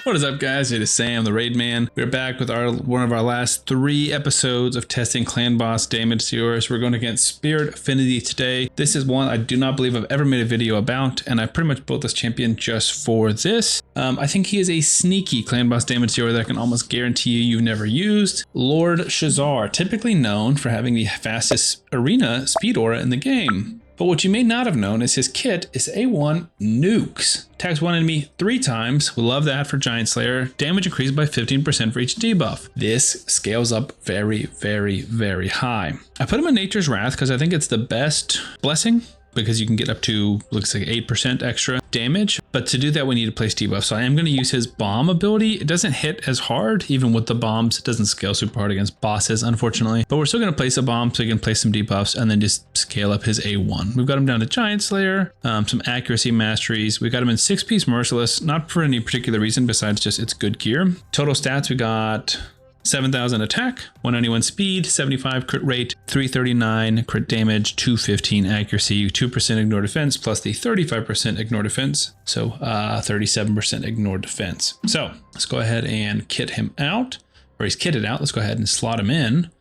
What is up, guys? It is Sam, the Raid Man. We're back with one of our last 3 episodes of testing clan boss damage sealers. We're going against Spirit Affinity today. This is one I do not believe I've ever made a video about, and I pretty much built this champion just for this. I think he is a sneaky clan boss damage sealer that I can almost guarantee you've never used. Lord Shazar, typically known for having the fastest arena speed aura in the game. But what you may not have known is his kit is A1 nukes. Attacks one enemy 3 times. We love that for Giant Slayer. Damage increased by 15% for each debuff. This scales up very, very, very high. I put him in Nature's Wrath because I think it's the best blessing, because you can get up to, looks like 8% extra damage. But to do that, we need to place debuff. So I am going to use his bomb ability. It doesn't hit as hard, even with the bombs. It doesn't scale super hard against bosses, unfortunately. But we're still going to place a bomb so we can place some debuffs and then just scale up his A1. We've got him down to Giant Slayer, some accuracy masteries. We got him in 6-piece Merciless, not for any particular reason besides just it's good gear. Total stats, we got 7,000 attack, 191 speed, 75 crit rate, 339 crit damage, 215 accuracy, 2% ignore defense, plus the 35% ignore defense. So 37% ignore defense. So let's go ahead and kit him out, or he's kitted out. Let's go ahead and slot him in.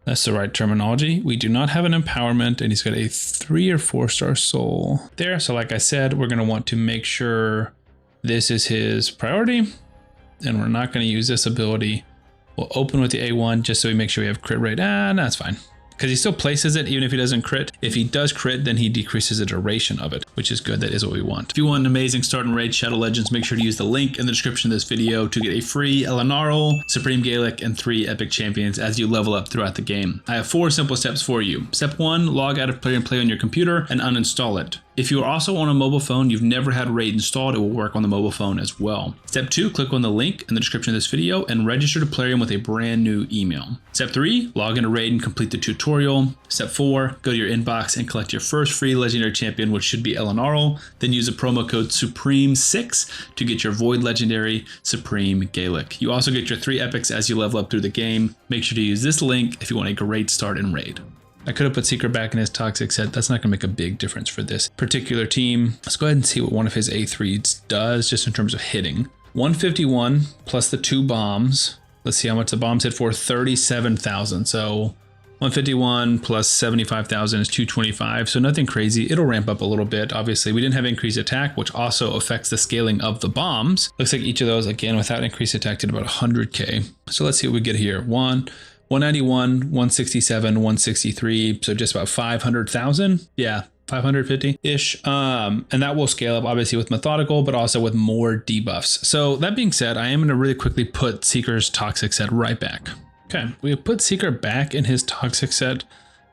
That's the right terminology. We do not have an empowerment, and he's got a 3 or 4-star soul there. So like I said, we're going to want to make sure this is his priority, and we're not going to use this ability. We'll open with the A1 just so we make sure we have crit rate. No, that's fine. Because he still places it even if he doesn't crit. If he does crit, then he decreases the duration of it, which is good. That is what we want. If you want an amazing start in Raid Shadow Legends, make sure to use the link in the description of this video to get a free Elenarl, Supreme Gaelic, and 3 epic champions as you level up throughout the game. I have 4 simple steps for you. Step 1, log out of Play and Play on your computer and uninstall it. If you are also on a mobile phone, you've never had Raid installed, it will work on the mobile phone as well. Step 2, click on the link in the description of this video and register to Plarium with a brand new email. Step 3, log into Raid and complete the tutorial. Step 4, go to your inbox and collect your first free legendary champion, which should be Elenarl. Then use the promo code SUPREME6 to get your Void Legendary Supreme Gaelic. You also get your 3 epics as you level up through the game. Make sure to use this link if you want a great start in Raid. I could have put Seeker back in his toxic set. That's not going to make a big difference for this particular team. Let's go ahead and see what one of his A3s does just in terms of hitting. 151 plus the 2 bombs. Let's see how much the bombs hit for. 37,000. So 151 plus 75,000 is 225. So nothing crazy. It'll ramp up a little bit. Obviously, we didn't have increased attack, which also affects the scaling of the bombs. Looks like each of those, again, without increased attack, did about 100K. So let's see what we get here. 191, 167, 163, so just about 500,000. Yeah, 550-ish. And that will scale up obviously with methodical, but also with more debuffs. So that being said, I am going to really quickly put Seeker's toxic set right back. Okay, we have put Seeker back in his toxic set.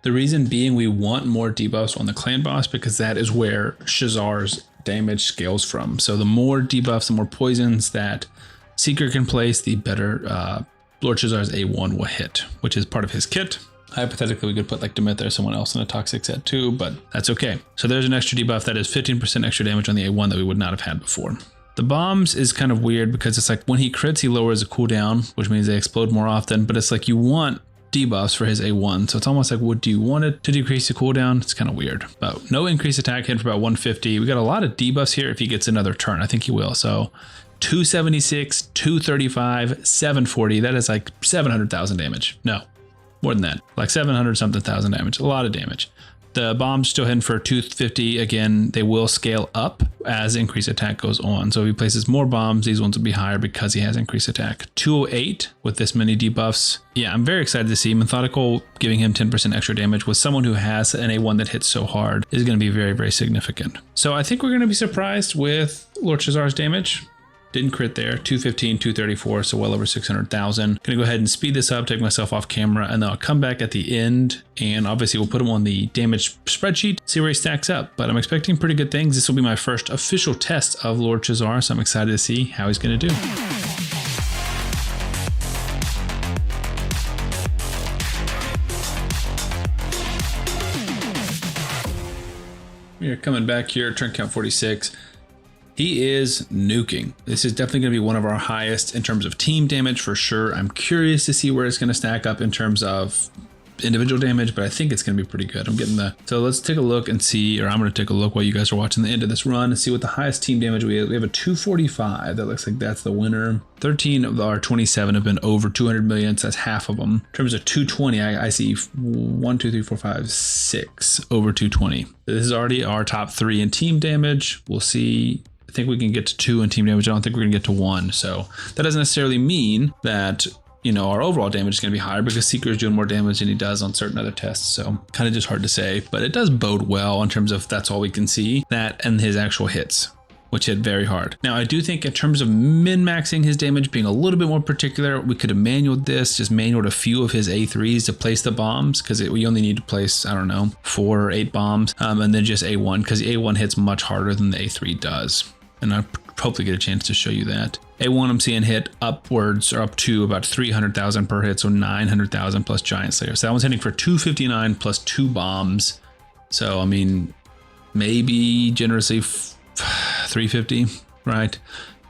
The reason being we want more debuffs on the clan boss because that is where Shazar's damage scales from. So the more debuffs, the more poisons that Seeker can place, the better Lord Shazar's A1 will hit, which is part of his kit. Hypothetically, we could put like Demith or someone else in a toxic set too, but that's okay. So there's an extra debuff that is 15% extra damage on the A1 that we would not have had before. The bombs is kind of weird because it's like when he crits, he lowers the cooldown, which means they explode more often, but it's like you want debuffs for his A1. So it's almost like, would you want it to decrease the cooldown? It's kind of weird, but no increased attack hit for about 150. We got a lot of debuffs here if he gets another turn. I think he will. So 276, 235, 740. That is like 700,000 damage. No, more than that, like 700 something thousand damage. A lot of damage. The bombs still hitting for 250. Again, they will scale up as increased attack goes on. So if he places more bombs, these ones will be higher because he has increased attack. 208 with this many debuffs. Yeah, I'm very excited to see Methodical giving him 10% extra damage with someone who has an A1 that hits so hard is going to be very, very significant. So I think we're going to be surprised with Lord Shazar's damage. Didn't crit there, 215, 234, so well over 600,000. Gonna go ahead and speed this up, take myself off camera, and then I'll come back at the end, and obviously we'll put him on the damage spreadsheet, see where he stacks up. But I'm expecting pretty good things. This will be my first official test of Lord Shazar, so I'm excited to see how he's gonna do. We're coming back here, turn count 46. He is nuking. This is definitely going to be one of our highest in terms of team damage for sure. I'm curious to see where it's going to stack up in terms of individual damage, but I think it's going to be pretty good. I'm getting so let's take a look and see, or I'm going to take a look while you guys are watching the end of this run and see what the highest team damage we have. We have a 245. That looks like that's the winner. 13 of our 27 have been over 200 million, so that's half of them. In terms of 220, I see 1, 2, 3, 4, 5, 6 over 220. This is already our top 3 in team damage. We'll see. I think we can get to 2 in team damage. I don't think we're going to get to 1. So that doesn't necessarily mean that, you know, our overall damage is going to be higher because Seeker is doing more damage than he does on certain other tests. So kind of just hard to say, but it does bode well in terms of that's all we can see, that and his actual hits, which hit very hard. Now, I do think in terms of min-maxing his damage, being a little bit more particular, we could have manualed this, just manualed a few of his A3s to place the bombs, because we only need to place, I don't know, 4 or 8 bombs, and then just A1, because the A1 hits much harder than the A3 does. And I'll hopefully get a chance to show you that. A1 I'm seeing hit upwards or up to about 300,000 per hit, so 900,000 plus Giant Slayer. So that one's hitting for 259 plus 2 bombs. So, I mean, maybe generously 350, right?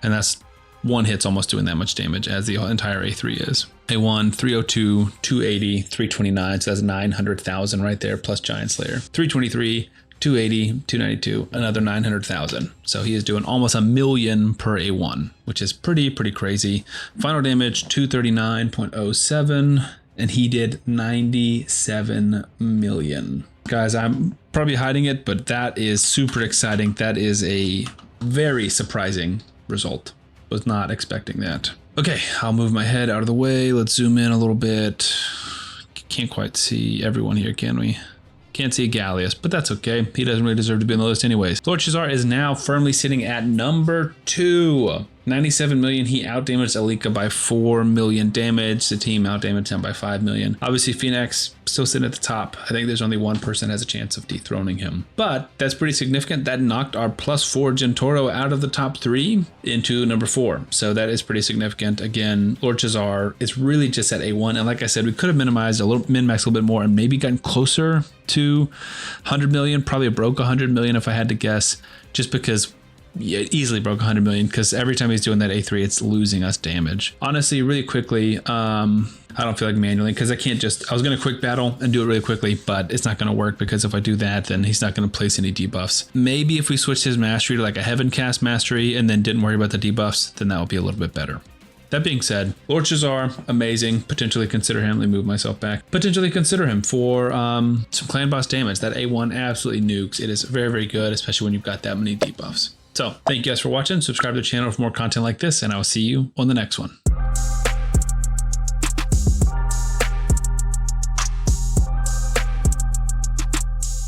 And that's 1 hit's almost doing that much damage as the entire A3 is. A1, 302, 280, 329, so that's 900,000 right there, plus Giant Slayer. 323, 280, 292, another 900,000. So he is doing almost 1 million per A1, which is pretty crazy. Final damage, 239.07, and he did 97 million. Guys, I'm probably hiding it, but that is super exciting. That is a very surprising result. Was not expecting that. Okay, I'll move my head out of the way. Let's zoom in a little bit. Can't quite see everyone here, can we? Can't see Gallius, but that's okay. He doesn't really deserve to be on the list anyways. Lord Shazar is now firmly sitting at number 2. 97 million. He outdamaged Alika by 4 million damage. The team outdamaged him by 5 million. Obviously, Phoenix still sitting at the top. I think there's only one person has a chance of dethroning him. But that's pretty significant. That knocked our +4 Gentoro out of the top 3 into number 4. So that is pretty significant. Again, Lord Shazar is really just at A1. And like I said, we could have minimized min-maxed a little bit more and maybe gotten closer to 100 million. Probably broke 100 million if I had to guess, just because easily broke 100 million, because every time he's doing that A3, it's losing us damage. Honestly, really quickly, I don't feel like manually, because I can't just, I was going to quick battle and do it really quickly, but it's not going to work, because if I do that, then he's not going to place any debuffs. Maybe if we switched his mastery to like a Heaven Cast mastery and then didn't worry about the debuffs, then that would be a little bit better. That being said, Lord Shazar, amazing. Potentially consider him. Let me move myself back. Potentially consider him for some clan boss damage. That A1 absolutely nukes. It is very good, especially when you've got that many debuffs. So thank you guys for watching. Subscribe to the channel for more content like this, and I will see you on the next one.